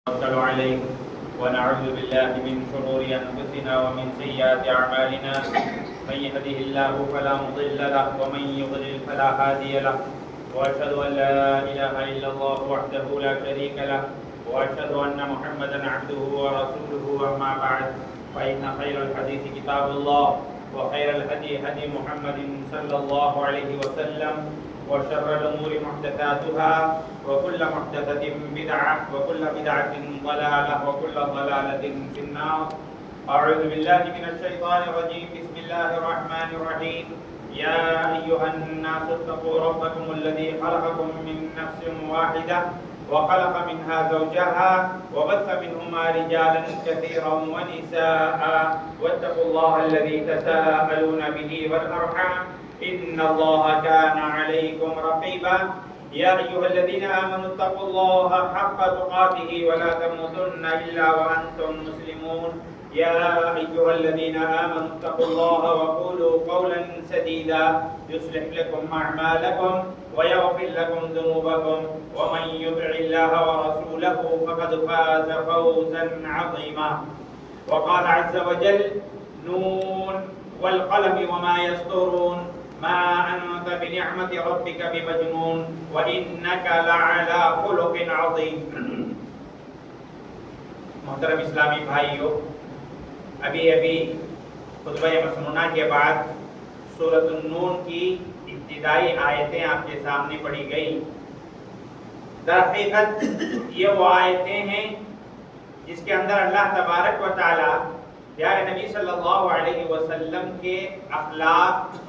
نتوكل عليه ونعوذ بالله من شرور أنفسنا ومن سيئات أعمالنا من يهده الله فلا مضل له ومن يضلل فلا هادي له وأشهد أن لا إله إلا الله وحده لا شريك له وأشهد أن محمدا عبده ورسوله أما بعد فإن خير الحديث كتاب الله وخير الهدي هدي محمد صلى الله عليه وسلم وشر الأمور محدثاتها وكل محدثة بدعة وكل بدعة ضلالة وكل ضلالة في النار. أعوذ بالله من الشيطان الرجيم. بسم الله الرحمن الرحيم. يا أيها الناس اتقوا ربكم الذي خلقكم من نفس واحدة وخلق منها زوجها وبث منهما رجالا كثيرا ونساء واتقوا الله الذي تساءلون به والأرحام إن الله كان عليكم رقيبا. يا أيها الذين آمنوا اتقوا الله حق تقاته ولا تموتن إلا وأنتم مسلمون. يا أيها الذين آمنوا اتقوا الله وقولوا قولا سديدا يصلح لكم أعمالكم ويغفر لكم ذنوبكم ومن يطع الله ورسوله فقد فاز فوزا عظيما. وقال عز وجل: نون والقلم وما يسطرون ما أنت بنعمة ربك بمجنون وإنك لعلى خلق عظيم. محترم اسلامی بھائیو، ابھی خطبہ مسنونہ کے بعد سورۃ النون کی ابتدائی آیتیں آپ کے سامنے پڑھی گئی. در حقیقت یہ وہ آیتیں ہیں جس کے اندر اللہ تبارک و تعالی پیارے نبی صلی اللہ علیہ وسلم کے اخلاق،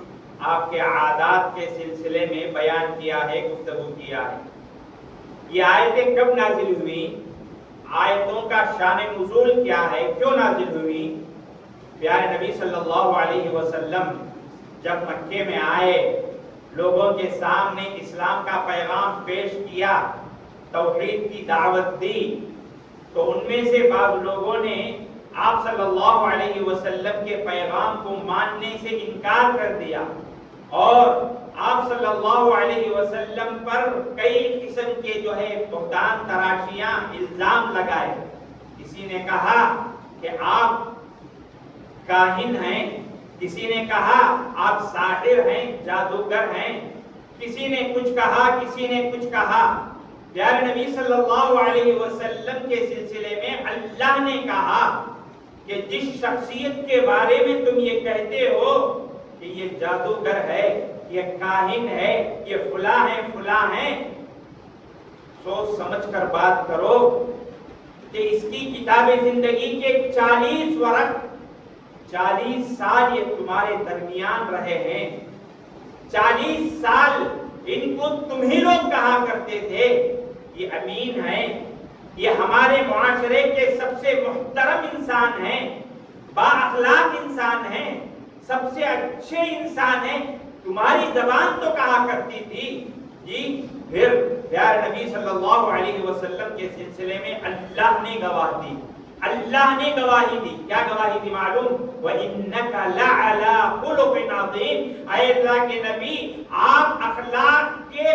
آپ کے عادات کے سلسلے میں بیان کیا ہے، گفتگو کیا ہے. یہ آیتیں کب نازل ہوئی، آیتوں کا شان نزول کیا ہے، کیوں نازل ہوئی؟ پیارے نبی صلی اللہ علیہ وسلم جب مکے میں آئے، لوگوں کے سامنے اسلام کا پیغام پیش کیا، توحید کی دعوت دی، تو ان میں سے بعض لوگوں نے آپ صلی اللہ علیہ وسلم کے پیغام کو ماننے سے انکار کر دیا اور آپ صلی اللہ علیہ وسلم پر کئی قسم کے بہتان تراشیاں، الزام لگائے. کسی نے کہا کہ آپ کاہن ہیں، کسی نے کہا آپ ساحر ہیں، جادوگر ہیں، کسی نے کچھ کہا، کسی نے کچھ کہا. پیارے نبی صلی اللہ علیہ وسلم کے سلسلے میں اللہ نے کہا کہ جس شخصیت کے بارے میں تم یہ کہتے ہو کہ یہ جادوگر ہے، یہ کاہن ہے، یہ فلاں ہے فلاں ہے، سوچ سمجھ کر بات کرو کہ اس کی کتاب زندگی کے 40 ورق، 40 سال یہ تمہارے درمیان رہے ہیں. 40 سال ان کو تم ہی لوگ کہا کرتے تھے یہ امین ہیں، یہ ہمارے معاشرے کے سب سے محترم انسان ہیں، با اخلاق انسان ہیں، سب سے اچھے انسان ہیں. تمہاری زبان تو کہا کرتی تھی جی. پھر پیارے نبی صلی اللہ علیہ وسلم کے سلسلے میں اللہ نے گواہ دی، اللہ نے گواہی دی. کیا گواہی دی معلوم؟ وَإِنَّكَ لَعَلَىٰ خُلُقٍ عَظِيمٍ. اے اللہ کے نبی، آپ اخلاق کے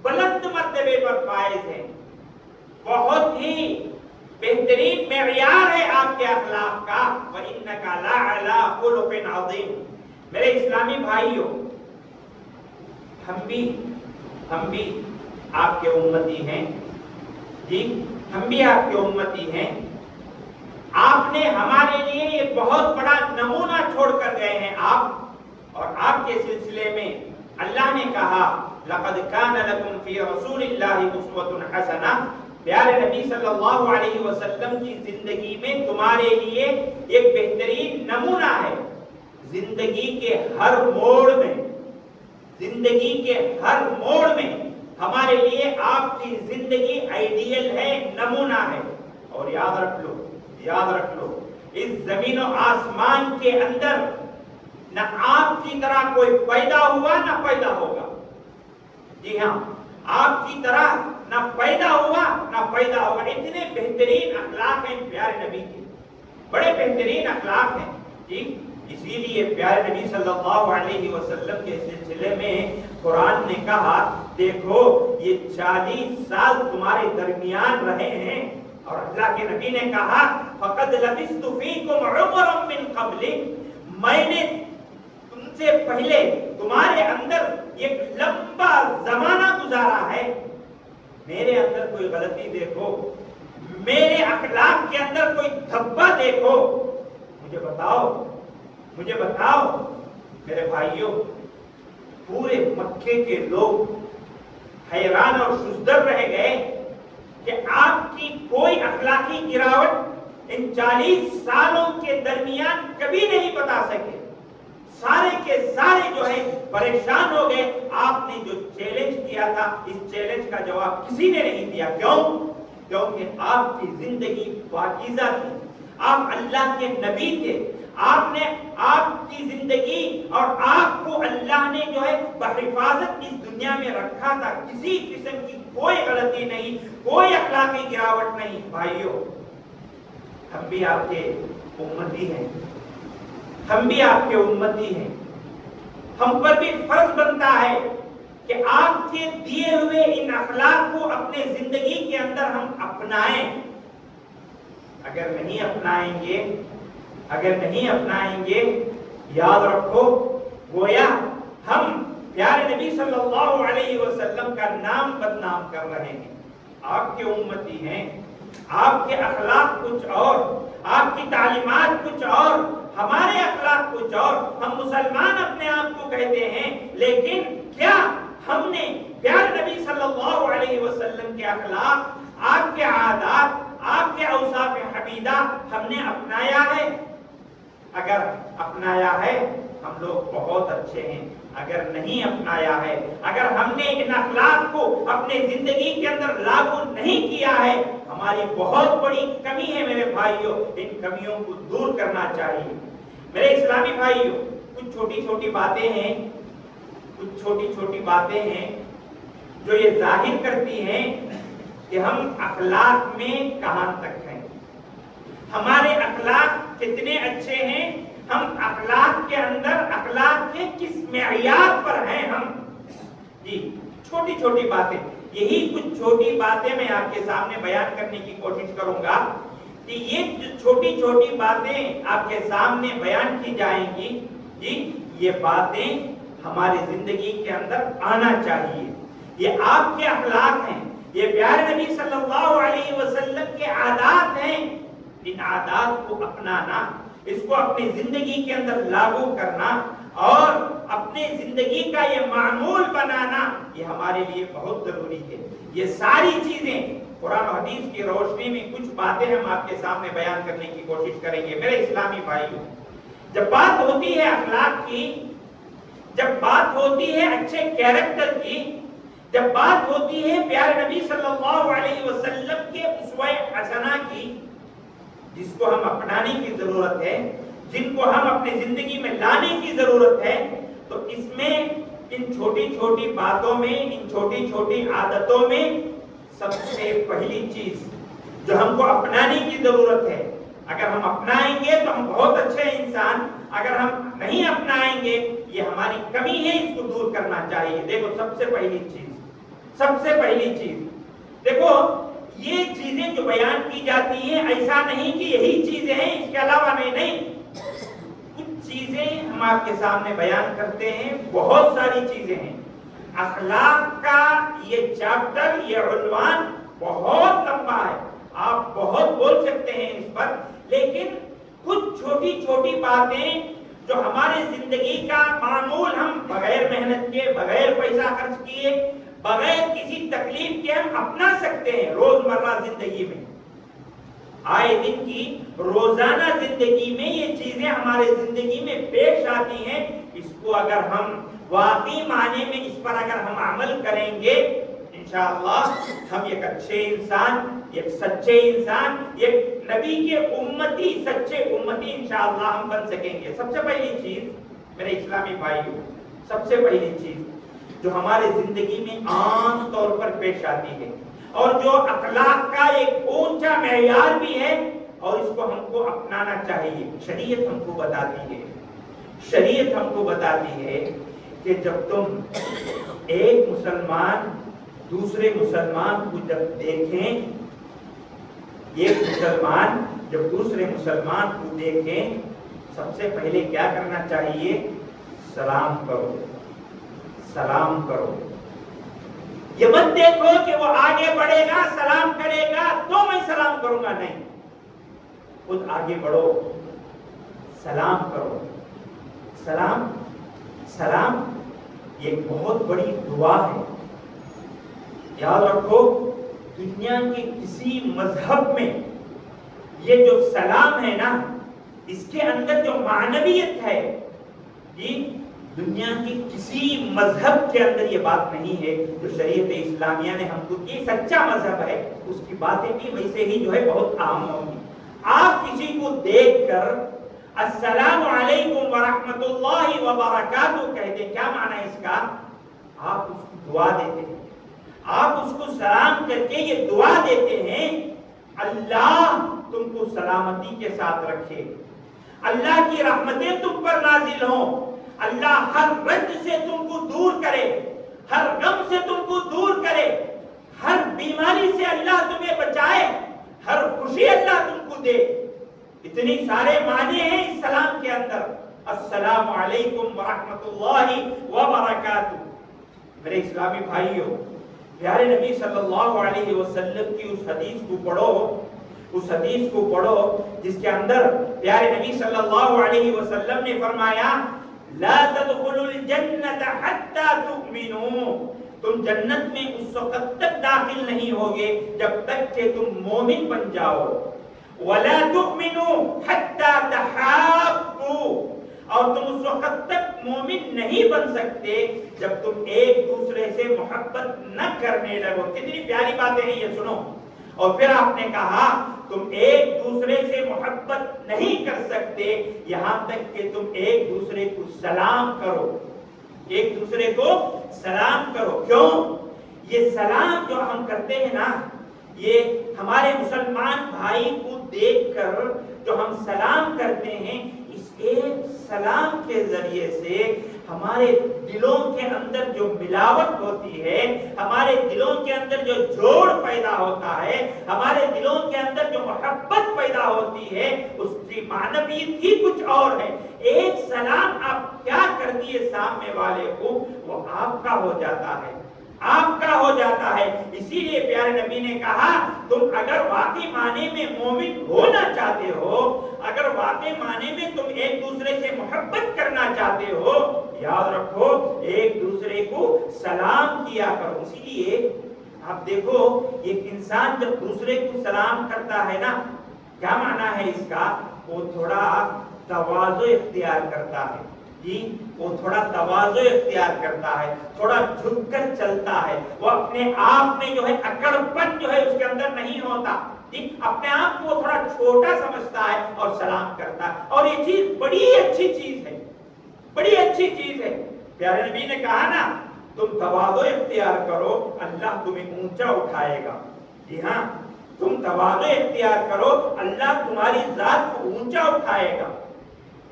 بلند مرتبے پر فائز ہیں، بہت ہی بہترین معیار ہے آپ کے اخلاق کا. وَإِنَّكَ لَعَلَىٰ خُلُقٍ عَظِيمٍ. میرے اسلامی بھائیوں، ہم بھی آپ کے امتی ہیں جی، ہم بھی آپ کے امتی ہیں. آپ نے ہمارے لیے یہ بہت بڑا نمونہ چھوڑ کر گئے ہیں آپ، اور آپ کے سلسلے میں اللہ نے کہا لَقَدْ كَانَ لَكُمْ فِي رَسُولِ اللَّهِ أُسْوَةٌ حَسَنَةٌ. پیارے نبی صلی اللہ علیہ وسلم کی زندگی میں تمہارے لیے ایک بہترین نمونہ ہے. زندگی کے ہر موڑ میں، زندگی کے ہر موڑ میں ہمارے لیے آپ کی زندگی آئیڈیل ہے، نمونہ ہے. اور یاد رکھ لو اس زمین و آسمان کے اندر نہ آپ کی طرح کوئی پیدا ہوا نہ پیدا ہوگا. جی ہاں، آپ کی طرح نہ پیدا ہوا نہ پیدا ہوگا. اتنے بہترین اخلاق ہیں پیارے نبی کے، بڑے بہترین اخلاق ہیں جی. اسی لیے پیارے نبی صلی اللہ علیہ وسلم کے سلسلے میں قرآن نے کہا دیکھو یہ 40 سال تمہارے درمیان رہے ہیں اور अल्लाह के नबी ने कहा फक़द लबिस्तु फ़ीकुम उमरन मिन क़ब्लि, मैंने तुमसे पहले तुम्हारे अंदर एक लंबा जमाना गुजारा है, मेरे अंदर कोई गलती देखो, मेरे अखलाक के अंदर कोई धब्बा देखो, मुझे बताओ। मेरे भाइयों, पूरे मक्के के लोग हैरान और शुजदर रह गए कि आपकी कोई अखलाकी गिरावट इन 40 सालों के दरमियान कभी नहीं बता सके। सारे के सारे जो है परेशान हो गए। आपने जो चैलेंज किया था, इस चैलेंज का जवाब किसी ने नहीं दिया। क्यों? क्योंकि आपकी जिंदगी पाकीज़ा थी, आप अल्लाह के नबी थे, आपने आपकी जिंदगी और आपको अल्लाह ने जो है बहिफाजत इस दुनिया में रखा था। किसी किस्म की कोई गलती नहीं, कोई अखलाकी गिरावट नहीं। भाइयों, हम भी आपके उम्मती हैं, हम भी आपके उम्मती हैं। हम पर भी फर्ज बनता है कि आपके दिए हुए इन अखलाक को अपने जिंदगी के अंदर हम अपनाएं। अगर नहीं अपनाएंगे, याद रखो, गोया हम प्यारे नबी सल्लल्लाहु अलैहि वसल्लम का नाम बदनाम कर रहे हैं। आपके उम्मती हैं, आपके अखलाक कुछ और, आपकी तालीमात कुछ और, हमारे अखलाक कुछ और। हम मुसलमान अपने आप को कहते हैं, लेकिन क्या हमने प्यारे नबी सल्लल्लाहु अलैहि वसल्लम के अखलाक, आपके आदात, आपके औसाफ हमीदा हमने अपनाया है? अगर अपनाया है, हम लोग बहुत अच्छे हैं। अगर नहीं अपनाया है, अगर हमने इन अखलाक को अपने जिंदगी के अंदर लागू नहीं किया है, हमारी बहुत बड़ी कमी है। मेरे भाइयों, इन कमियों को दूर करना चाहिए। मेरे इस्लामी भाइयों, कुछ छोटी छोटी बातें हैं जो ये जाहिर करती हैं कि हम अखलाक में कहां तक हैं, हमारे अखलाक कितने अच्छे हैं, हम अखलाक के अंदर अखलाक के किस मेयार पर हैं हम। जी, छोटी छोटी बातें, यही कुछ छोटी बातें मैं आपके सामने बयान करने की कोशिश करूंगा कि ये जो छोटी छोटी बातें आपके सामने बयान की जाएंगी, जी, ये बातें हमारे जिंदगी के अंदर आना चाहिए। ये आपके अखलाक हैं, ये प्यारे नबी सल्लल्लाहु अलैहि वसल्लम के आदात हैं। इन आदात को अपनाना, इसको अपनी जिंदगी के अंदर लागू करना और अपने जिंदगी का ये मामूल बनाना, ये हमारे लिए बहुत जरूरी है। ये सारी चीजें कुरान और हदीस की रोशनी में कुछ बातें हम आपके सामने बयान करने की कोशिश करेंगे। मेरे इस्लामी भाइयों, जब बात होती है अखलाक की, जब बात होती है अच्छे कैरेक्टर की, जब बात होती है प्यारे नबी सल्लल्लाहु अलैहि वसल्लम के उसवे हसना की, जिसको हम अपनाने की जरूरत है, जिनको हम अपनी जिंदगी में लाने की जरूरत है, तो इसमें इन छोटी छोटी बातों में, इन छोटी छोटी आदतों में सबसे पहली चीज जो हमको अपनाने की जरूरत है, अगर हम अपनाएंगे तो हम बहुत अच्छे इंसान, अगर हम नहीं अपनाएंगे, ये हमारी कमी है, इसको दूर करना चाहिए। देखो, सबसे पहली चीज देखो, ये चीजें जो बयान की जाती हैं, ऐसा नहीं कि यही चीजें हैं, इसके अलावा नहीं, कुछ चीजें हम आपके सामने बयान करते हैं, बहुत सारी चीजें हैं। अखलाक का ये चैप्टर, ये उन्वान बहुत लंबा है, आप बहुत बोल सकते हैं इस पर, लेकिन कुछ छोटी छोटी बातें जो हमारे जिंदगी का मामूल हम बगैर मेहनत के, बगैर पैसा खर्च किए, बगैर किसी तकलीफ के हम अपना सकते हैं रोजमर्रा जिंदगी में। आए दिन की रोजाना जिंदगी में ये चीजें हमारे जिंदगी में पेश आती हैं। इसको अगर हम वाकई माने में इस पर अगर हम अमल करेंगे, इंशाअल्लाह हम एक अच्छे इंसान, एक सच्चे इंसान, एक नबी के उम्मती, सच्चे उम्मती इंशाअल्लाह हम बन सकेंगे। सबसे पहली चीज मेरे इस्लामी भाइयों, सबसे पहली चीज जो हमारे जिंदगी में आम तौर पर पेश आती है और जो अखलाक का एक ऊंचा मेयार भी है और इसको हमको अपनाना चाहिए, शरीयत हमको बताती है कि जब तुम एक मुसलमान दूसरे मुसलमान को जब देखें ایک مسلمان جب دوسرے مسلمان کو دیکھیں سب سے پہلے کیا کرنا چاہیے؟ سلام کرو، سلام کرو۔ یہ مت دیکھو کہ وہ آگے بڑھے گا سلام کرے گا تو میں سلام کروں گا، نہیں، خود آگے بڑھو، سلام کرو۔ سلام سلام یہ بہت بڑی دعا ہے۔ یاد رکھو دنیا کے کسی مذہب میں یہ جو سلام ہے نا، اس کے اندر جو معنویت ہے، یہ دنیا کے کسی مذہب کے اندر یہ بات نہیں ہے جو شریعت اسلامیہ نے ہم کو، یہ سچا مذہب ہے، اس کی باتیں بھی ویسے ہی جو ہے بہت عام ہوگی۔ آپ کسی کو دیکھ کر السلام علیکم ورحمۃ اللہ وبرکاتہ کہتے، کیا معنی ہے اس کا؟ آپ اس کو دعا دیتے ہیں، آپ اس کو سلام کر کے یہ دعا دیتے ہیں اللہ تم کو سلامتی کے ساتھ رکھے، اللہ کی رحمتیں تم پر نازل ہوں، اللہ ہر رنج سے تم کو دور کرے، ہر غم سے تم کو دور کرے، ہر بیماری سے اللہ تمہیں بچائے، ہر خوشی اللہ تم کو دے۔ اتنی سارے معنی ہیں اس سلام کے اندر، السلام علیکم ورحمۃ اللہ وبرکاتہ۔ میرے اسلامی بھائیوں، پیارے نبی صلی اللہ علیہ وسلم کی اس حدیث کو پڑھو، اس حدیث کو پڑھو جس کے اندر پیارے نبی صلی اللہ علیہ وسلم نے فرمایا لا تدخلوا الجنت حتی تؤمنوا، تم جنت میں اس وقت تک داخل نہیں ہوگے جب تک کہ تم مومن بن جاؤ، ولا تؤمنوا حتی تحابوا، اور تم اس وقت تک مومن نہیں بن سکتے جب تم ایک دوسرے سے محبت نہ کرنے لگو۔ کتنی پیاری باتیں ہیں یہ، سنو۔ اور پھر آپ نے کہا تم ایک دوسرے سے محبت نہیں کر سکتے یہاں تک کہ تم ایک دوسرے کو سلام کرو، ایک دوسرے کو سلام کرو۔ کیوں؟ یہ سلام جو ہم کرتے ہیں نا، یہ ہمارے مسلمان بھائی کو دیکھ کر جو ہم سلام کرتے ہیں، اس ایک سلام کے ذریعے سے ہمارے دلوں کے اندر جو ملاوٹ ہوتی ہے، ہمارے دلوں کے اندر جو جوڑ پیدا ہوتا ہے، ہمارے دلوں کے اندر جو محبت پیدا ہوتی ہے، اس کی معنویت ہی کچھ اور ہے۔ ایک سلام آپ کیا کر دیے سامنے والے کو، وہ آپ کا ہو جاتا ہے، آپ کا ہو جاتا ہے۔ اسی لیے پیارے نبی نے کہا تم اگر واقعی معنی میں مومن ہونا چاہتے ہو، اگر واقعی معنی میں تم ایک دوسرے سے محبت کرنا چاہتے ہو، یاد رکھو ایک دوسرے کو سلام کیا کرو۔ اسی لیے آپ دیکھو ایک انسان جب دوسرے کو سلام کرتا ہے نا، کیا معنی ہے اس کا؟ وہ تھوڑا تواضع اختیار کرتا ہے، جی وہ تھوڑا تواضع اختیار کرتا ہے، تھوڑا جھک کر چلتا ہے، وہ اپنے آپ میں جو ہے اکڑ پن جو ہے اس کے اندر نہیں ہوتا، جی اپنے آپ کو تھوڑا چھوٹا سمجھتا ہے اور سلام کرتا ہے۔ اور یہ چیز بڑی اچھی چیز ہے، بڑی اچھی چیز ہے۔ پیارے نبی نے کہا نا تم تواضع اختیار کرو اللہ تمہیں اونچا اٹھائے گا، جی ہاں تم تواضع اختیار کرو اللہ تمہاری ذات کو اونچا اٹھائے گا۔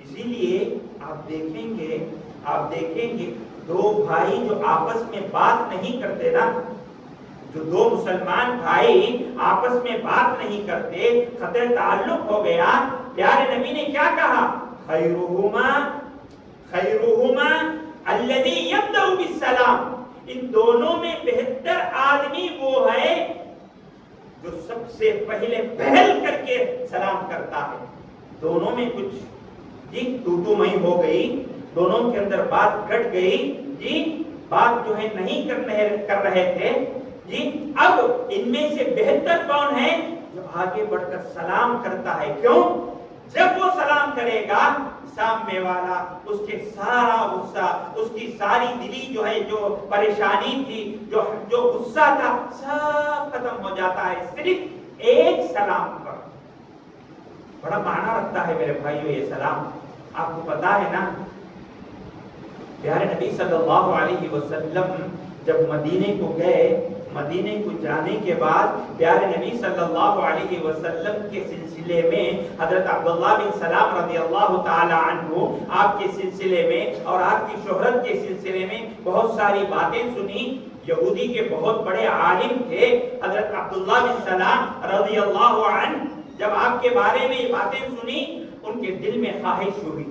اسی لیے آپ دیکھیں گے دو بھائی جو آپس میں بات نہیں کرتے نا، جو دو مسلمان بھائی آپس میں بات نہیں کرتے، قطع تعلق ہو گیا، پیارے نبی نے کیا کہا؟ خیرہما الذی یبدأ بالسلام، ان دونوں میں بہتر آدمی وہ ہے جو سب سے پہلے پہل کر کے سلام کرتا ہے۔ دونوں میں کچھ جی تو میں ہو گئی، دونوں کے اندر بات کٹ گئی، جی بات جو ہے نہیں کر رہے تھے، جی اب ان میں سے بہتر کون ہے؟ جو آگے بڑھ کر سلام کرتا ہے۔ کیوں؟ جب وہ سلام کرے گا سامنے والا اس کے سارا غصہ، اس کی ساری دلی جو ہے جو پریشانی تھی، جو غصہ تھا، سب ختم ہو جاتا ہے صرف ایک سلام پر۔ بڑا معنی رکھتا ہے میرے بھائیو یہ سلام۔ آپ کو پتا ہے نا پیارے نبی صلی اللہ علیہ وسلم جب مدینے کو گئے، مدینے کو جانے کے بعد پیارے نبی صلی اللہ علیہ وسلم کے سلسلے میں حضرت عبداللہ بن سلام رضی اللہ تعالی عنہ آپ کے سلسلے میں اور آپ کی شہرت کے سلسلے میں بہت ساری باتیں سنی۔ यहूदी के बहुत बड़े आलिम थे हजरत अब्दुल्ला बिन सलाम रज़ी अल्लाह अन्हु। जब आपके बारे में ये बातें सुनी, उनके दिल में ख्वाहिश हुई।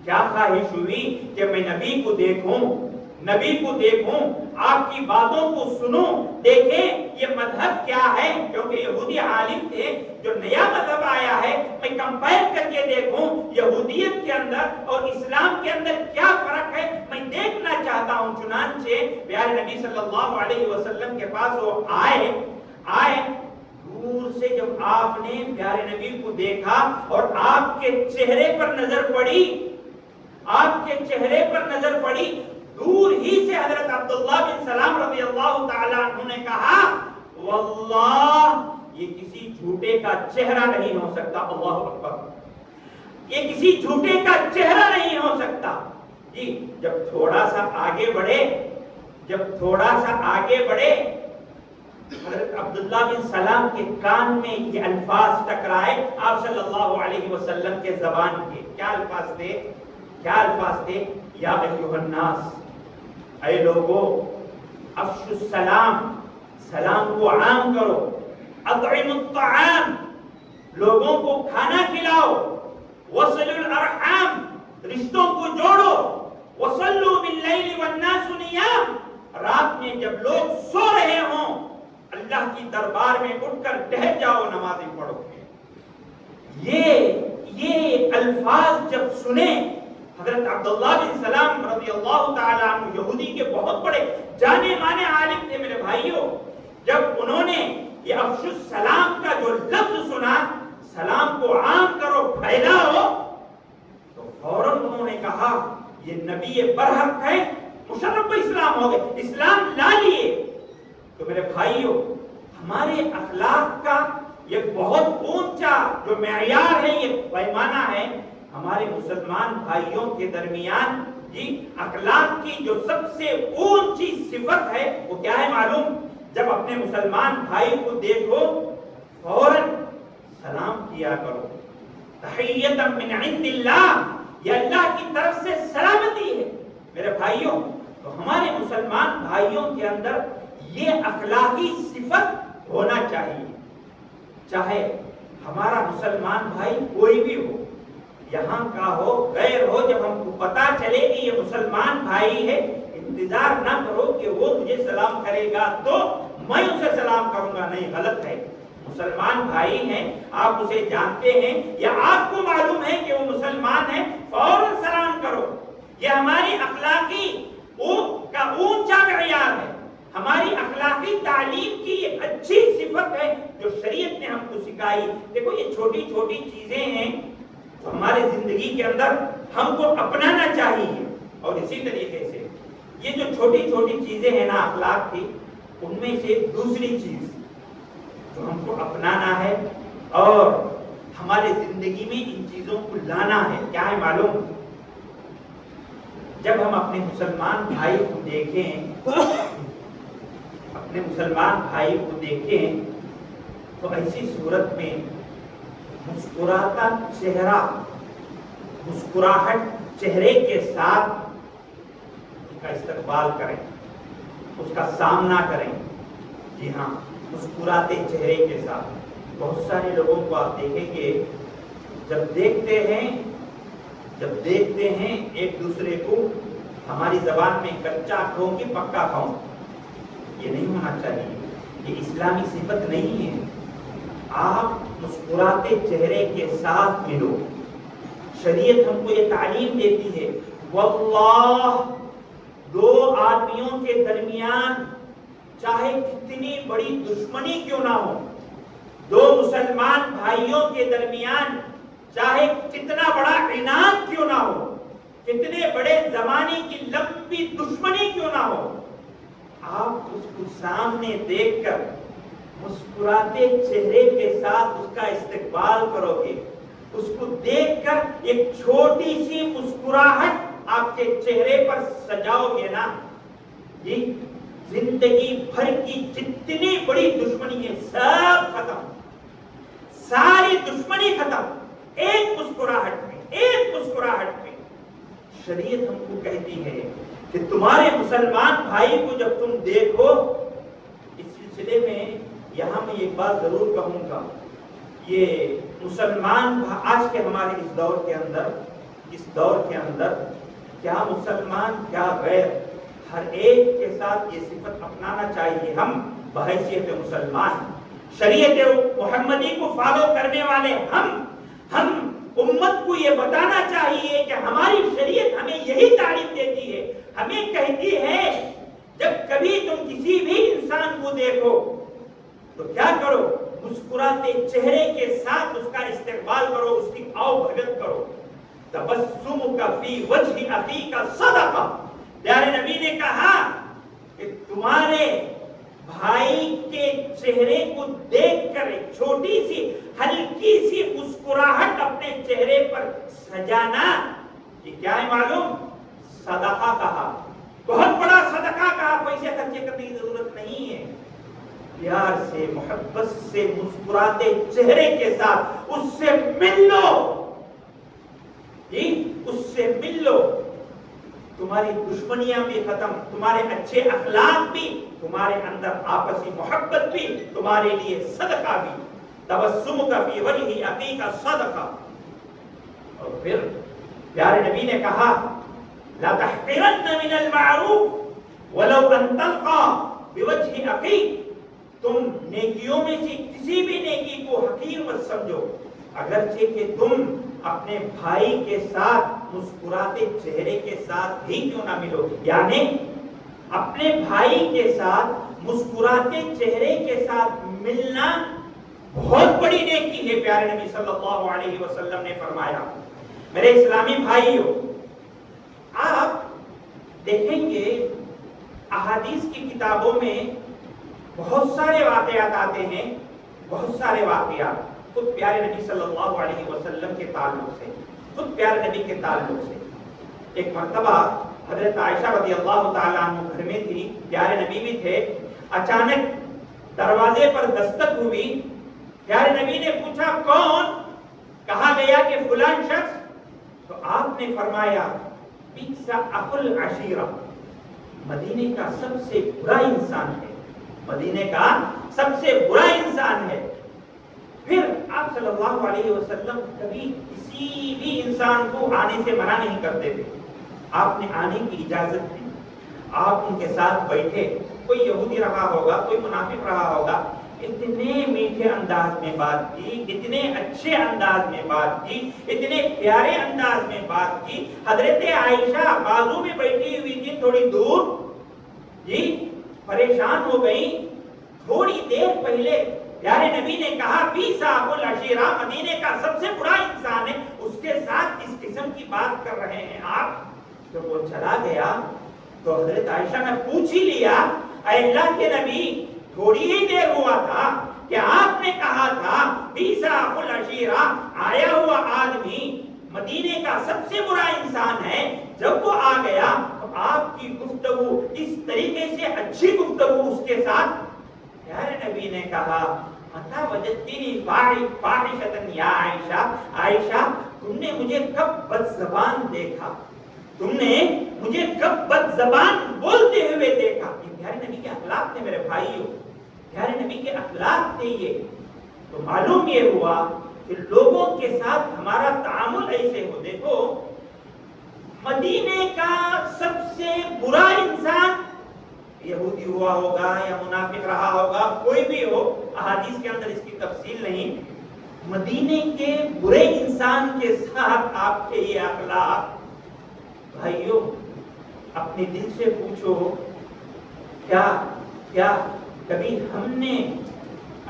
क्या ख्वाहिश हुई? कि मैं नबी को देखूं, आपकी बातों को सुनूं, देखें ये मजहब क्या है, क्योंकि यहूदी आलिम थे, जो नया मजहब आया है मैं कंपेयर करके देखूं यहूदियत के अंदर और इस्लाम के अंदर क्या फर्क है, मैं देखना चाहता हूं। चुनांचे प्यारे नबी सल्लल्लाहु अलैहि वसल्लम के पास वो आए। दूर से जब आपने प्यारे नबी को देखा और आपके चेहरे पर नजर पड़ी, दूर ही से हजरत अब्दुल्ला बिन सलाम रज़ी अल्लाह ताला अन्हु ने कहा, वल्लाह ये किसी झूठे का चेहरा नहीं हो सकता। अल्लाहु अकबर, ये किसी झूठे का चेहरा नहीं हो सकता। जी, जब थोड़ा सा आगे बढ़े हज़रत अब्दुल्ला बिन सलाम के कान में ये अल्फाज टकराए आप सल्लल्लाहु अलैहि वसल्लम के ज़बान के। क्या अल्फाज थे? या अय्युहन नास, ऐ लोगों, अफ्शुस सलाम को आम करो, अतइमुत तआम, लोगों को खाना खिलाओ, वसलुल अरहम, रिश्तों को जोड़ो, वसल्लु बिल्लैलि वन्नासु नियाम, रात में जब लोग सो रहे हों अल्लाह की दरबार में उठकर ठहर जाओ, नमाज़ें पढ़ो। ये अल्फाज जब सुने हजरत अब्दुल्ला बिन सलाम रज़ी अल्लाह ताला अन्हु, यहूदी के बहुत बड़े जाने माने आलिम थे मेरे भाइयों, जब उन्होंने ये अफ्शुस सलाम का जो लफ्ज सुना, सलाम को आम करो, फैलाओ, तो फौरन उन्होंने कहा ये नबी बरहक है, मुशर्रफ इस्लाम हो गए, इस्लाम ला लिए। तो मेरे भाइयों, हमारे अखलाक का ये बहुत ऊंचा जो मेयार है, ये पैमाना है। हमारे मुसलमान भाइयों के दरमियान जी अखलाक की जो सबसे ऊंची सिफत है वो क्या है मालूम? जब अपने मुसलमान भाई को देखो फौरन सलाम किया करो, तहियतम मिन इंदिल्लाह, ये अल्लाह की तरफ से सलामती है। मेरे भाइयों, तो हमारे मुसलमान भाइयों के अंदर ये अखलाकी सिफत होना चाहिए, चाहे हमारा मुसलमान भाई कोई भी हो, यहाँ का हो गैर हो, जब हमको पता चले कि ये मुसलमान भाई है, इंतजार ना करो कि वो मुझे सलाम करेगा तो मैं उसे सलाम करूंगा, नहीं, गलत है। मुसलमान भाई हैं, आप उसे जानते हैं या आपको मालूम है कि वो मुसलमान है, फौरन सलाम करो। ये हमारी अखलाकी का ऊंचा मेयार है, हमारी अखलाकी तालीम की ये अच्छी सिफत है जो शरीयत ने हमको सिखाई। देखो, ये छोटी छोटी चीजें हैं तो हमारे जिंदगी के अंदर हमको अपनाना चाहिए। और इसी तरीके से ये जो छोटी छोटी चीजें हैं ना अखलाक की, उनमें से दूसरी चीज जो हमको अपनाना है और हमारे जिंदगी में इन चीजों को लाना है, क्या है मालूम? जब हम अपने मुसलमान भाई को देखें तो ऐसी सूरत में मुस्कुराता चेहरा, मुस्कुराहट चेहरे के साथ उसका इस्तकबाल करें, उसका सामना करें। जी हाँ, मुस्कुराते चेहरे के साथ। बहुत सारे लोगों को आप देखेंगे जब देखते हैं एक दूसरे को, हमारी जबान में कच्चा खाऊं कि पक्का खाऊं, ये नहीं होना चाहिए, ये इस्लामी सिफत नहीं है। आप मुस्कुराते चेहरे के साथ मिलो। शरीयत हमको ये तालीम देती है, वल्लाह दो आदमियों के दरमियान चाहे कितनी बड़ी दुश्मनी क्यों ना हो, दो मुसलमान भाइयों के दरमियान चाहे कितना बड़ा इनाद क्यों ना हो, कितने बड़े जमाने की लंबी दुश्मनी क्यों ना हो, आप उसको सामने देखकर मुस्कुराते चेहरे के साथ उसका इस्तकबाल करोगे। उसको देखकर एक छोटी सी मुस्कुराहट आपके चेहरे पर सजाओगे ना जी, जिंदगी भर की जितनी बड़ी दुश्मनी है सब खत्म, सारी दुश्मनी खत्म, एक मुस्कुराहट में شریعت ہم کو کہتی ہے کہ تمہارے مسلمان بھائی کو جب تم دیکھو، اس سلسلے میں یہاں میں ایک بات ضرور کہوں گا، یہ مسلمان آج کے ہمارے اس دور کے اندر کیا مسلمان کیا غیر، ہر ایک کے ساتھ یہ صفت اپنانا چاہیے۔ ہم بحیثیت مسلمان شریعت محمدی کو فالو کرنے والے ہم امت کو یہ بتانا چاہیے کہ ہماری شریعت ہمیں یہی تعلیم دیتی ہے، ہمیں کہتی ہے جب کبھی تم کسی بھی انسان کو دیکھو تو کیا کرو، مسکراتے چہرے کے ساتھ اس کا استقبال کرو، اس کی آؤ بھگت کرو۔ تبسمک فی وجہ اخیک صدقہ، پیارے نبی نے کہا کہ تمہارے بھائی کے چہرے کو دیکھ کر ایک چھوٹی سی ہلکی سی مسکراہٹ اپنے چہرے پر سجانا، یہ کیا ہے معلوم؟ صدقہ کہا، بہت بڑا صدقہ کہا، پیسے خرچے کرنے کی ضرورت نہیں ہے۔ پیار سے، محبت سے، مسکراتے چہرے کے ساتھ اس سے مل لو، اس سے مل لو، تمہاری دشمنیاں بھی ختم، تمہارے اچھے اخلاق بھی، تمہارے اندر آپسی محبت بھی، تمہارے لیے صدقہ بھی۔ تبسمک فی وجہ اخیک صدقہ۔ اور پھر پیارے نبی نے کہا لا تحقرن من المعروف ولو ان تلقى بوجہ اخیک، تم نیکیوں میں سے کسی بھی نیکی کو حقیر مت سمجھو، اگرچہ کہ تم اپنے بھائی کے ساتھ مسکراتے چہرے کے ساتھ ہی کیوں نہ ملو، یعنی اپنے بھائی کے ساتھ مسکراتے چہرے کے ساتھ ملنا بہت بڑی نیکی ہے، پیارے نبی صلی اللہ علیہ وسلم نے فرمایا۔ میرے اسلامی بھائیوں، آپ دیکھیں گے احادیث کی کتابوں میں بہت سارے واقعات آتے ہیں، بہت سارے واقعات خود پیارے نبی صلی اللہ علیہ وسلم کے تعلق سے، خود پیارے نبی کے تعلق سے۔ ایک مرتبہ حضرت عائشہ رضی اللہ تعالیٰ عنہ گھر میں تھی، پیارے نبی بھی تھے، اچانک دروازے پر دستک ہوئی، پیارے نبی نے پوچھا کون؟ کہا گیا کہ فلان شخص، تو آپ نے فرمایا بئس اخو العشیرہ، مدینے کا سب سے برا انسان ہے، مدینے کا سب سے برا انسان ہے۔ پھر آپ صلی اللہ علیہ وسلم کبھی کسی بھی انسان کو آنے سے منع نہیں کرتے تھے، آپ نے آنے کی اجازت دی، آپ ان کے ساتھ بیٹھے، کوئی یہودی رہا ہوگا، کوئی منافق رہا ہوگا، اتنے میٹھے انداز میں بات کی، اتنے اچھے انداز میں بات کی، اتنے پیارے انداز میں بات کی۔ حضرت عائشہ بازو میں بیٹھی ہوئی تھی تھوڑی دور، پریشان ہو گئی۔ تھوڑی دیر پہلے پیارے نبی نے کہا بئس اخو العشیرہ، مدینے کا سب سے برا انسان ہے، اس کے ساتھ اس قسم کی بات کر رہے ہیں آپ۔ جب وہ چلا گیا تو حضرت عائشہ نے پوچھ ہی لیا، اے اللہ کے نبی، تھوڑی ہی دیر ہوا تھا کہ آپ نے کہا تھا بئس اخو العشیرہ، آیا ہوا آدمی مدینے کا سب سے برا انسان ہے، جب وہ آ گیا تو آپ کی گفتگو اس طریقے سے اچھی گفتگو اس کے ساتھ۔ پیارے نبی نے کہا متی وجدتنی فاحشۃ یا عائشہ، عائشہ تم نے مجھے کب بد زبان دیکھا، تم نے مجھے کب بد زبان بولتے ہوئے دیکھا۔ یہ پیارے نبی کے اخلاق تھے میرے بھائیوں، پیارے نبی کے اخلاق تھے یہ۔ تو معلوم یہ ہوا کہ لوگوں کے ساتھ ہمارا تعامل ایسے ہو۔ دیکھو مدینے کا سب سے برا انسان یہودی ہوا ہوگا یا منافق رہا ہوگا، کوئی بھی ہو، احادیث کے اندر اس کی تفصیل نہیں، مدینے کے برے انسان کے ساتھ آپ کے یہ اخلاق، بھائیوں اپنے دل سے پوچھو، کیا کبھی ہم نے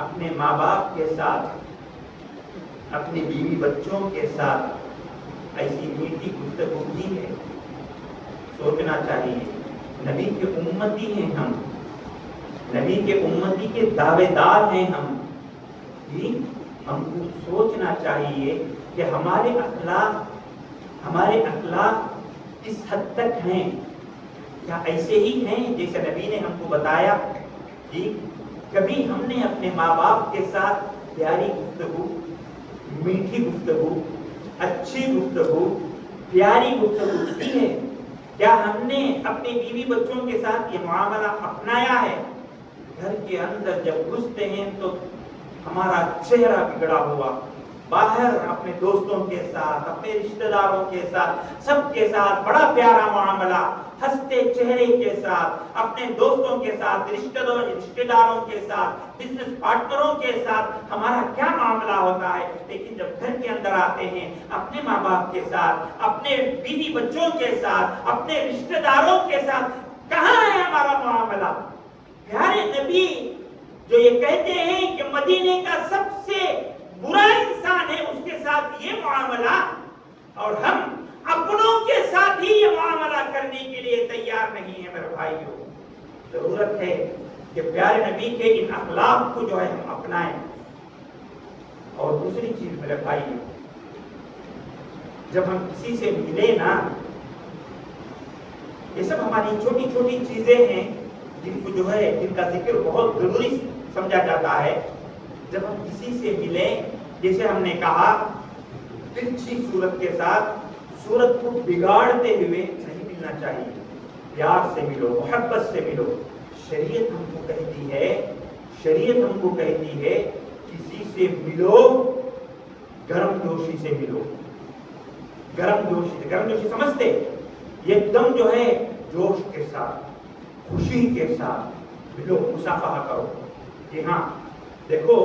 اپنے ماں باپ کے ساتھ، اپنے بیوی بچوں کے ساتھ ایسی میٹھی گفتگو کی ہے؟ سوچنا چاہیے۔ نبی کے امتی ہیں ہم، نبی کے امتی کے دعوے دار ہیں ہم، ہم کو سوچنا چاہیے کہ ہمارے اخلاق اس حد تک ہیں، کیا ایسے ہی ہیں جیسے نبی نے ہم کو بتایا؟ کبھی ہم نے اپنے ماں باپ کے ساتھ پیاری گفتگو، میٹھی گفتگو، اچھی گفتگو، प्यारी गुफ्तगू की है? क्या हमने अपने बीवी बच्चों के साथ ये मामला अपनाया है? घर के अंदर जब घुसते हैं तो हमारा चेहरा बिगड़ा हुआ, बाहर अपने दोस्तों के साथ, अपने रिश्तेदारों के साथ, सबके साथ बड़ा प्यारा मामला, हंसते चेहरे के साथ, अपने दोस्तों के साथ, रिश्तेदारों के साथ, बिजनेस पार्टनरों के साथ हमारा क्या मामला होता है। लेकिन जब घर के अंदर आते हैं, अपने माँ बाप के साथ, अपने बीवी बच्चों के साथ, अपने रिश्तेदारों के साथ, कहाँ है हमारा मामला? प्यारे नबी जो ये कहते हैं कि मदीने का सबसे बुरा इंसान है, उसके साथ ये मामला, और हम अपनों के साथ ही ये मामला करने के लिए तैयार नहीं है। मेरे भाइयों, जरूरत है कि प्यारे नबी के इन अखलाक को जो है हम अपनाएं। और दूसरी चीज मेरे भाइयों, जब हम किसी से मिले ना, ये सब हमारी छोटी छोटी चीजें हैं जिनको जो है, जिनका जिक्र बहुत जरूरी समझा जाता है। जब हम किसी से मिले, जैसे हमने कहा, तिरछी सूरत के साथ, सूरत को बिगाड़ते हुए नहीं मिलना चाहिए। प्यार से मिलो, मोहब्बत से मिलो। शरीयत हमको कहती है, शरीयत हमको कहती है किसी से मिलो, गर्म जोशी से मिलो। गर्म जोशी समझते? एकदम जो है जोश के साथ, खुशी के साथ मिलो, मुसाफा करो। कि हाँ, देखो,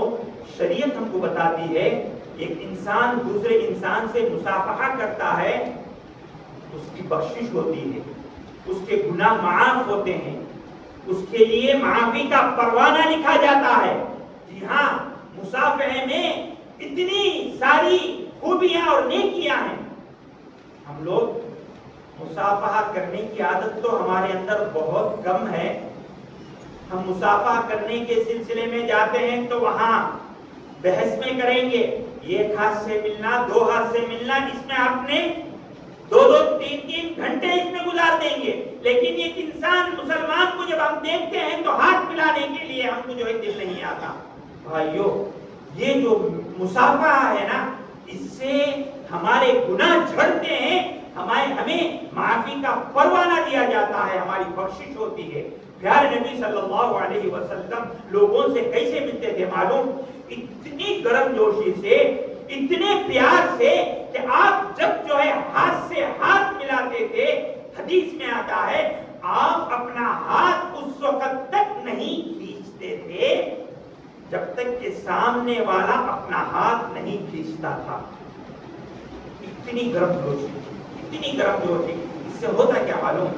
शरीयत हमको बताती है एक इंसान दूसरे इंसान से मुसाफहा करता है, उसकी बख्शिश होती है, उसके गुनाह माफ होते हैं, उसके लिए माफी का परवाना लिखा जाता है। जी हाँ, मुसाफहे में इतनी सारी खूबियां और नेकियां हैं। हम लोग मुसाफहा करने की आदत तो हमारे अंदर बहुत कम है। हम मुसाफहा करने के सिलसिले में जाते हैं तो वहां बहस में करेंगे, एक हाथ से मिलना, दो हाथ से मिलना, इसमें आपने 2-2, 3-3 घंटे इसमें गुजार देंगे। लेकिन एक इंसान मुसलमान को जब हम देखते हैं तो हाथ मिलाने के लिए हमको जो है दिल नहीं आता। भाइयों, ये जो मुसाफा है ना, इससे हमारे गुनाह झड़ते हैं, हमें माफी का परवाना दिया जाता है, हमारी बख्शिश होती है। प्यारे नबी सल्लल्लाहु अलैहि वसल्लम लोगों से कैसे मिलते थे मालूम? इतनी गर्मजोशी से, इतने प्यार से कि आप जब जो है हाथ से हाथ मिलाते थे, हदीस में आता है आप अपना हाथ उस वक्त तक नहीं खींचते थे जब तक कि सामने वाला अपना हाथ नहीं खींचता था। इतनी गर्मजोशी, इतनी गर्मजोशी। इससे होता क्या मालूम?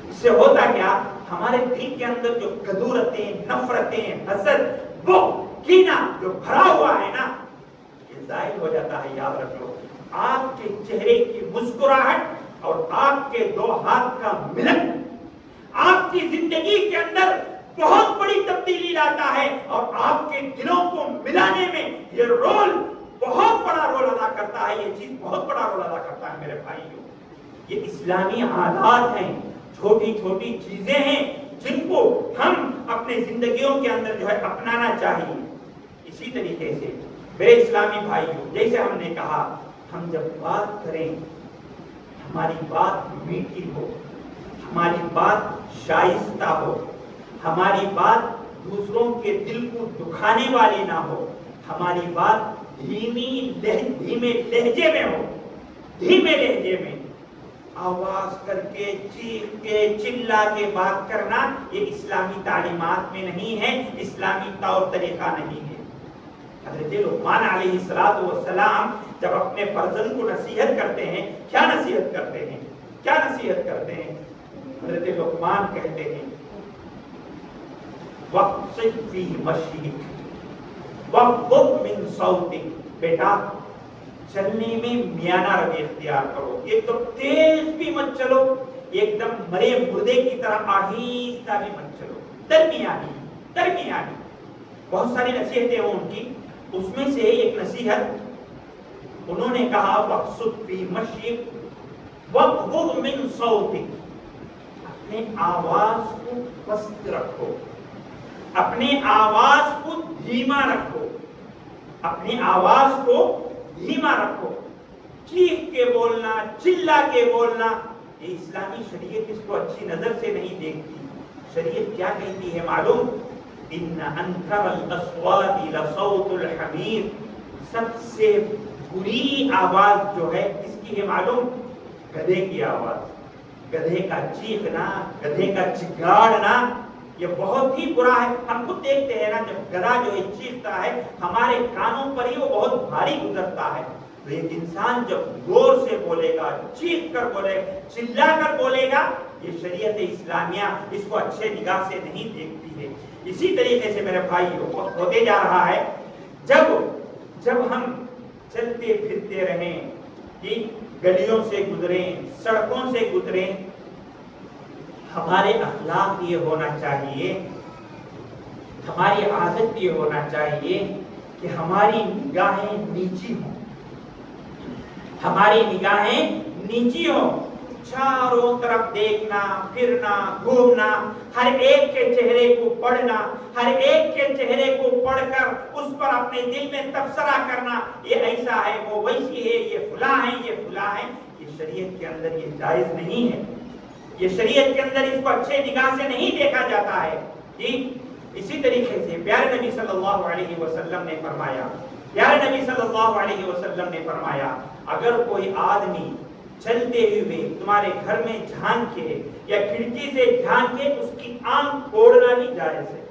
इससे होता क्या? हमारे दिल के अंदर जो कदूरतें, नफरतें, हसद, बुग़्ज़, कीना जो भरा हुआ है ना, ये जाहिर हो जाता है। याद रख लो, आपके चेहरे की मुस्कुराहट और आपके दो हाथ का मिलन आपकी जिंदगी के अंदर बहुत बड़ी तब्दीली लाता है, और आपके दिलों को मिलाने में ये रोल बहुत बड़ा रोल अदा करता है। ये चीज बहुत बड़ा रोल अदा करता है मेरे भाइयों। ये इस्लामी आदात हैं, छोटी छोटी चीजें हैं जिनको हम अपने जिंदगियों के अंदर जो है अपनाना चाहिए। इसी तरीके से मेरे इस्लामी भाइयों, जैसे हमने कहा, हम जब बात करें, हमारी बात मीठी हो, हमारी बात शाइस्ता हो, हमारी बात दूसरों के दिल को दुखाने वाली ना हो, हमारी बात धीमे लहजे में हो, धीमे लहजे में आवाज करके, चीख के, चिल्ला के बात करना, ये इस्लामी तालीमात में नहीं है, इस्लामी तौर तरीका नहीं है। हज़रत लुक़मान अलैहिस्सलातु वस्सलाम जब अपने फर्जंद को नसीहत करते हैं, क्या नसीहत करते हैं? क्या नसीहत करते हैं? हज़रत लुक़मान कहते हैं, वक़्सिद फी मशीक वग़्ज़ुज़ मिन सौतिक। बेटा, चलने में मियाना रवैया इख्तियार करो, एकदम तेज भी मत चलो, एकदम मरे मुर्दे की तरह आहिस्ता भी मत चलो, दरमियानी दरमियानी। बहुत सारी नसीहतें हैं उनकी, उसमें से एक नसीहत उन्होंने कहा, वक़्सुद फी मशीक वग़्ज़ुज़ मिन सौतिक। अपने आवाज को पस्त रखो, अपने आवाज को धीमा रखो, अपनी आवाज को धीमा रखो। चीख के बोलना, चिल्ला के बोलना, ये इस्लामी शरीयत इसको अच्छी नजर से नहीं देखती। शरीयत क्या कहती है मालूम? इन्ना अनकरल अस्वाति लसौतुल हमीर, सबसे बुरी आवाज जो है किसकी है मालूम? गधे की आवाज। गधे का चीखना, गधे का चिल्लाना, ये बहुत ही बुरा है। हम खुद देखते हैं ना, जब गधा जो है चीखता है हमारे कानों पर ही वो बहुत भारी गुजरता है। तो एक इंसान जब जोर से बोलेगा, चीख कर बोलेगा, चिल्ला कर बोलेगा, ये शरीयत इस्लामिया इसको अच्छे निगाह से नहीं देखती है। इसी तरीके से मेरे भाइयों होते जा रहा है, जब हम चलते फिरते रहें, कि गलियों से गुजरें, सड़कों से गुजरें, हमारे अखलाक ये होना चाहिए, हमारी आदत ये होना चाहिए कि हमारी निगाहें नीची हों, हमारी निगाहें नीची हों। चारों तरफ देखना, फिरना, घूमना, हर एक के चेहरे को पढ़ना, हर एक के चेहरे को पढ़कर उस पर अपने दिल में तबसरा करना, ये ऐसा है, वो वैसी है, ये फुला है, ये फुला है, ये शरीयत के अंदर ये जायज नहीं है। ये शरीयत के अंदर इसको अच्छे निगाह से नहीं देखा जाता है। इसी तरीके से प्यारे नबी सल्लल्लाहु अलैहि वसल्लम ने फरमाया, प्यारे नबी सल्लल्लाहु अलैहि वसल्लम ने फरमाया, अगर कोई आदमी चलते हुए तुम्हारे घर में झांके या खिड़की से झांके, उसकी आंख फोड़ना भी जायज है,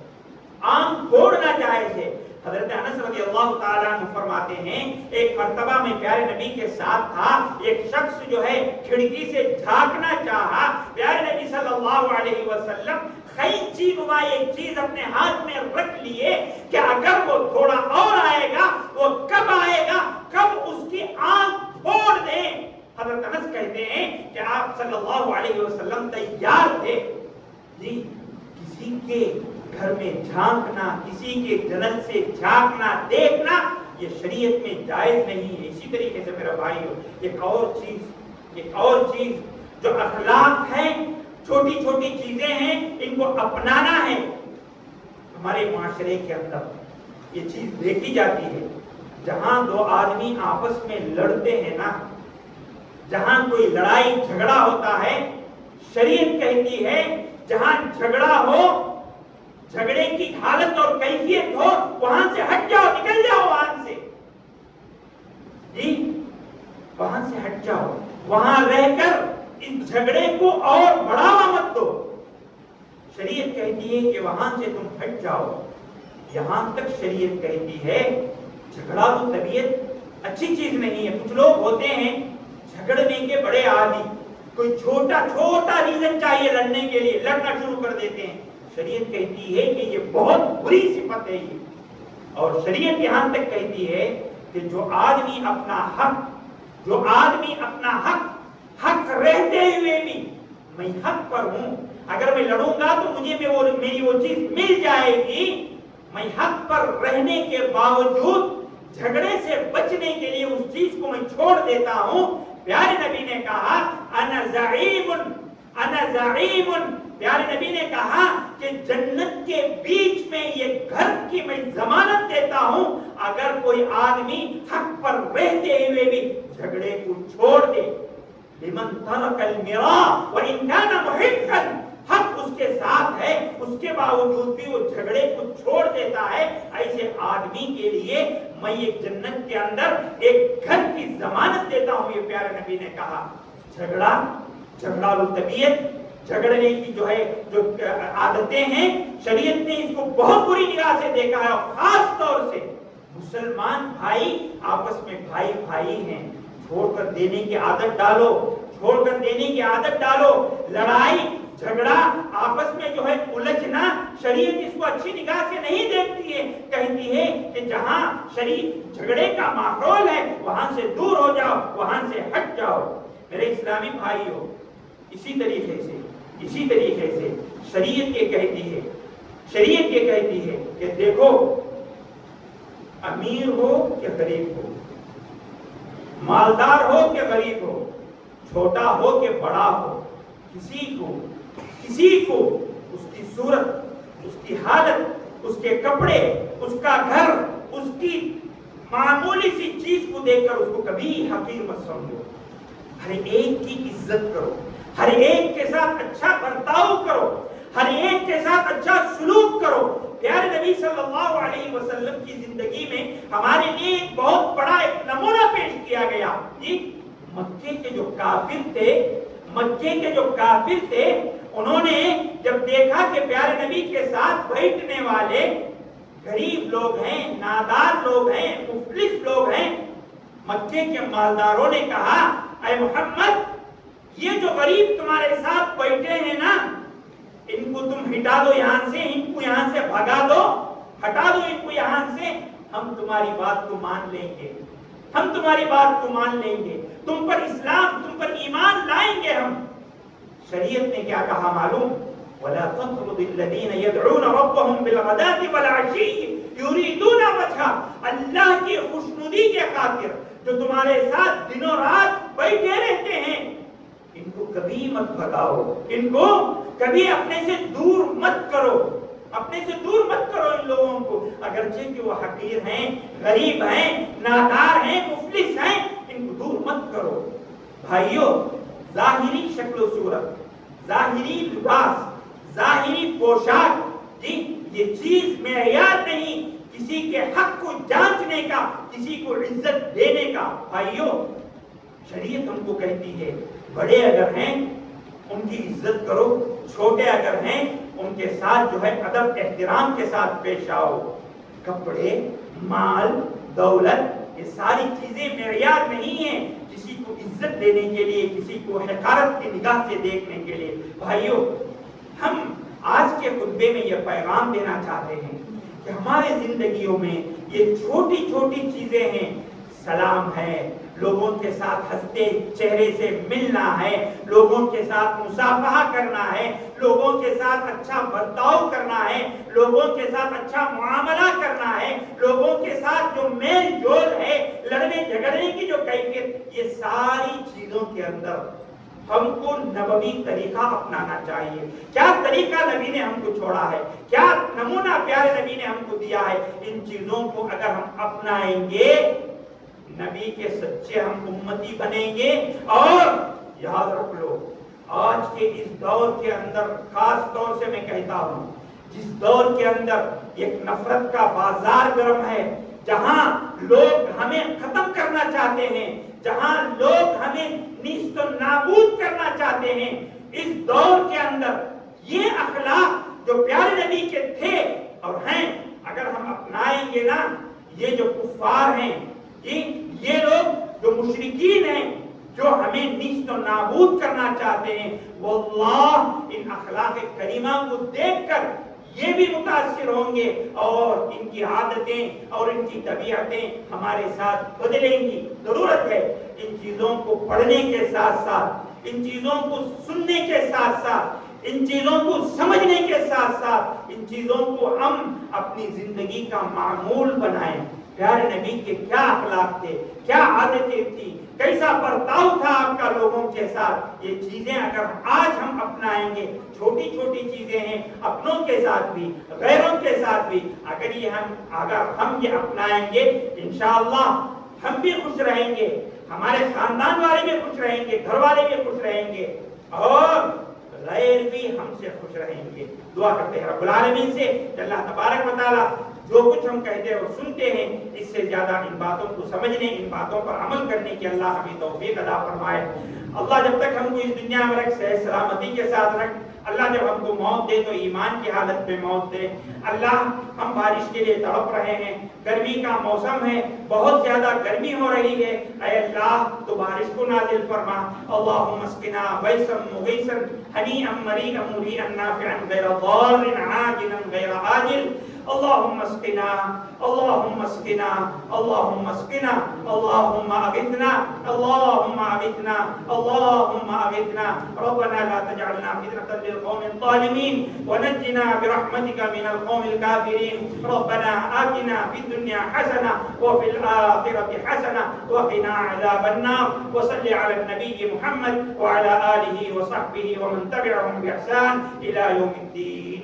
आंख फोड़ना जायज है। हजरत अनस रज़ियल्लाहु ताला अन्हु फरमाते हैं, एक मर्तबा में प्यारे नबी के साथ था, एक शख्स जो है खिड़की से झांकना चाहा, प्यारे नबी सल्लल्लाहु अलैहि वसल्लम कैंची नुमा एक चीज अपने हाथ में रख लिए कि अगर वो थोड़ा और आएगा, वो कब आएगा, कब उसकी आंख फोड़ दे। हजरत अनस कहते हैं कि आप सल्लल्लाहु अलैहि वसल्लम तैयार थे जी, किसी के घर में झांकना, किसी के जन्नत से झांकना, देखना, ये शरीयत में जायज नहीं है। इसी तरीके से मेरा भाइयों, एक और चीज जो अखलाक है, छोटी छोटी चीजें हैं, इनको अपनाना है। हमारे माशरे के अंदर ये चीज देखी जाती है, जहां दो आदमी आपस में लड़ते हैं ना, जहां कोई लड़ाई झगड़ा होता है, शरीयत कहती है जहां झगड़ा हो, झगड़े की हालत और कैफियत हो, वहां से हट जाओ, निकल जाओ वहां से जी, वहां से हट जाओ, वहां रहकर इस झगड़े को और बढ़ावा मत दो। शरीयत कहती है कि वहां से तुम हट जाओ। यहां तक शरीयत कहती है झगड़ा तो तबीयत अच्छी चीज नहीं है। कुछ लोग होते हैं झगड़ने के बड़े आदी, कोई छोटा छोटा रीजन चाहिए लड़ने के लिए, लड़ना शुरू कर देते हैं। शरीयत कहती है कि ये बहुत बुरी सिफत है ये। और शरीयत यहां तक कहती है कि जो आदमी अपना हक रहते हुए भी, मैं हक पर हूं, अगर मैं लड़ूंगा तो मुझे मेरी वो चीज मिल जाएगी, मैं हक पर रहने के बावजूद झगड़े से बचने के लिए उस चीज को मैं छोड़ देता हूं। प्यारे नबी ने कहा अना ज़ईमुन, प्यारे नबी ने कहा कि जन्नत के बीच में ये घर की मैं जमानत देता हूं, अगर कोई आदमी हक पर रहते हुए भी झगड़े को छोड़ दे। लिमन तरकल मिरा व इन काना मुहिक्कन, हक उसके साथ है, उसके बावजूद भी वो झगड़े को छोड़ देता है, ऐसे आदमी के लिए मैं एक जन्नत के अंदर एक घर की जमानत देता हूं। ये प्यारे नबी ने कहा। झगड़ालू तबीयत, झगड़ने की जो आदतें हैं, शरीयत ने इसको बहुत बुरी निगाह से देखा है। और खास तौर से मुसलमान भाई आपस में भाई हैं, छोड़कर देने की आदत डालो, छोड़कर देने की आदत डालो। लड़ाई झगड़ा आपस में जो है उलझना, शरीयत इसको अच्छी निगाह से नहीं देखती है। कहती है कि जहां शरीयत झगड़े का माहौल है वहां से दूर हो जाओ, वहां से हट जाओ। मेरे इस्लामी भाइयों, इसी तरीके से शरीयत ये कहती है कि देखो, अमीर हो कि गरीब हो, मालदार हो कि गरीब हो, छोटा हो कि बड़ा हो, किसी को उसकी सूरत, उसकी हालत, उसके कपड़े, उसका घर, उसकी मामूली सी चीज को देखकर उसको कभी हकीर मत समझो। हर एक की इज्जत करो, हर एक के साथ अच्छा बर्ताव करो, हर एक के साथ अच्छा सुलूक करो। प्यारे नबी सल्लल्लाहु अलैहि वसल्लम की जिंदगी में हमारे लिए एक बहुत बड़ा एक नमूना पेश किया गया जी। मक्के के जो काफिर थे, उन्होंने जब देखा कि प्यारे नबी के साथ बैठने वाले गरीब लोग हैं, नादार लोग हैं, मुफलिस लोग हैं, मक्के के मालदारों ने कहा, ऐ मोहम्मद, ये जो गरीब तुम्हारे साथ बैठे हैं ना, इनको तुम हटा दो यहां से, इनको यहां से भगा दो, हटा दो इनको यहां से, हम तुम्हारी बात को मान लेंगे, हम तुम्हारी बात को मान लेंगे, तुम पर इस्लाम, तुम पर ईमान लाएंगे हम। शरीयत ने क्या कहा मालूम? वला तत्रुदिल्लज़ीन यदऊन रब्बहुम बिलगदाति वल अशी युरीदून वजहा। अल्लाह की खुशनुदी के खातिर जो तुम्हारे साथ दिनों रात बैठे रहते हैं, इनको कभी मत भगाओ, इनको कभी अपने से दूर मत करो, अपने से दूर मत करो इन लोगों को, अगरचे कि वो हकीर हैं, गरीब हैं, नादार हैं, मुफलिस हैं, इनको दूर मत करो। भाइयों, जाहिरी शक्ल सूरत, जाहिरी लिबास, जाहिरी पोशाक जी, ये चीज मेयार नहीं किसी के हक को जांचने का, किसी को इज्जत देने का। भाइयों, शरीयत हमको कहती है बड़े अगर हैं उनकी इज्जत करो, छोटे अगर हैं उनके साथ जो है अदब एहतराम के साथ पेश आओ। कपड़े, माल, दौलत, ये सारी चीजें मेयार नहीं है किसी को इज्जत देने के लिए, किसी को हकारत की निगाह से देखने के लिए। भाइयों, हम आज के खुतबे में यह पैगाम देना चाहते हैं कि हमारे जिंदगियों में ये छोटी छोटी चीजें हैं। सलाम है, लोगों के साथ हंसते चेहरे से मिलना है, लोगों के साथ मुसाफहा करना है, लोगों के साथ अच्छा बर्ताव करना है, लोगों के साथ अच्छा मुआमला करना है, लोगों के साथ जो मेल जोल है, लड़ने झगड़ने की जो कैफियत, ये सारी चीजों के अंदर हमको नबवी तरीका अपनाना चाहिए। क्या तरीका नबी ने हमको छोड़ा है, क्या नमूना प्यारे नबी ने हमको दिया है, इन चीजों को अगर हम अपनाएंगे, नबी के सच्चे हम उम्मती बनेंगे। और याद रख लो, आज के इस दौर के अंदर, खास तौर से मैं कहता हूं, जिस दौर के अंदर एक नफरत का बाजार गर्म है, जहां लोग हमें खत्म करना चाहते हैं, जहां लोग हमें नीस्त नाबूद करना चाहते हैं, इस दौर के अंदर ये अखलाक जो प्यारे नबी के थे और हैं, अगर हम अपनाएंगे ना, ये जो कुफ्फार हैं, ये लोग जो मुशरिकीन हैं, जो हमें नीस्त नाबूद करना चाहते हैं, वल्लाह इन अखलाक करीमा को देखकर ये भी मुतासिर होंगे और इनकी आदतें और इनकी तबीयतें हमारे साथ बदलेंगी। जरूरत है इन चीजों को पढ़ने के साथ साथ, इन चीजों को सुनने के साथ साथ, इन चीजों को समझने के साथ साथ, इन चीजों को हम अपनी जिंदगी का मामूल बनाएं। प्यारे नबी के क्या अखलाक थे, क्या आदतें थी, कैसा बर्ताव था आपका लोगों के साथ, ये चीजें अगर आज हम अपनाएंगे, छोटी छोटी चीजें हैं, अपनों के साथ भी, गैरों के साथ भी, अगर हम ये अपनाएंगे, इंशाअल्लाह हम भी खुश रहेंगे, हमारे खानदान वाले भी खुश रहेंगे, घर वाले भी खुश रहेंगे और गैर भी हमसे खुश रहेंगे। दुआ करते हैं रब्बुल आलमीन से अल्लाह तबारक व तआला जो कुछ हम कहते हैं और सुनते हैं, इससे ज्यादा इन बातों को समझने, इन बातों पर अमल करने की अल्लाह हमें तौफीक अता फरमाए। अल्लाह जब तक हमको इस दुनिया में रख, सही सलामती के साथ रख, अल्लाह जब हमको मौत दे तो ईमान की हालत में मौत दे। अल्लाह हम बारिश के लिए तड़प रहे हैं, गर्मी का मौसम है, बहुत ज्यादा गर्मी हो रही है, ऐ अल्लाह तो बारिश को नाजिल फरमा। अल्लाहुम्मा अस्किना गैसन मुगीसन हनीअन मरीअन मुरीअन नाफिअन गैर दारिन आजिलन गैर आजिल। اللهم اسقنا اللهم اسقنا اللهم اسقنا اللهم اغثنا اللهم اغثنا اللهم اغثنا ربنا لا تجعلنا فتنة للقوم الظالمين ونجنا برحمتك من القوم الكافرين ربنا آتنا في الدنيا حسنة وفي الآخرة حسنة وقنا عذاب النار وصل على النبي محمد وعلى آله وصحبه ومن تبعهم بإحسان إلى يوم الدين.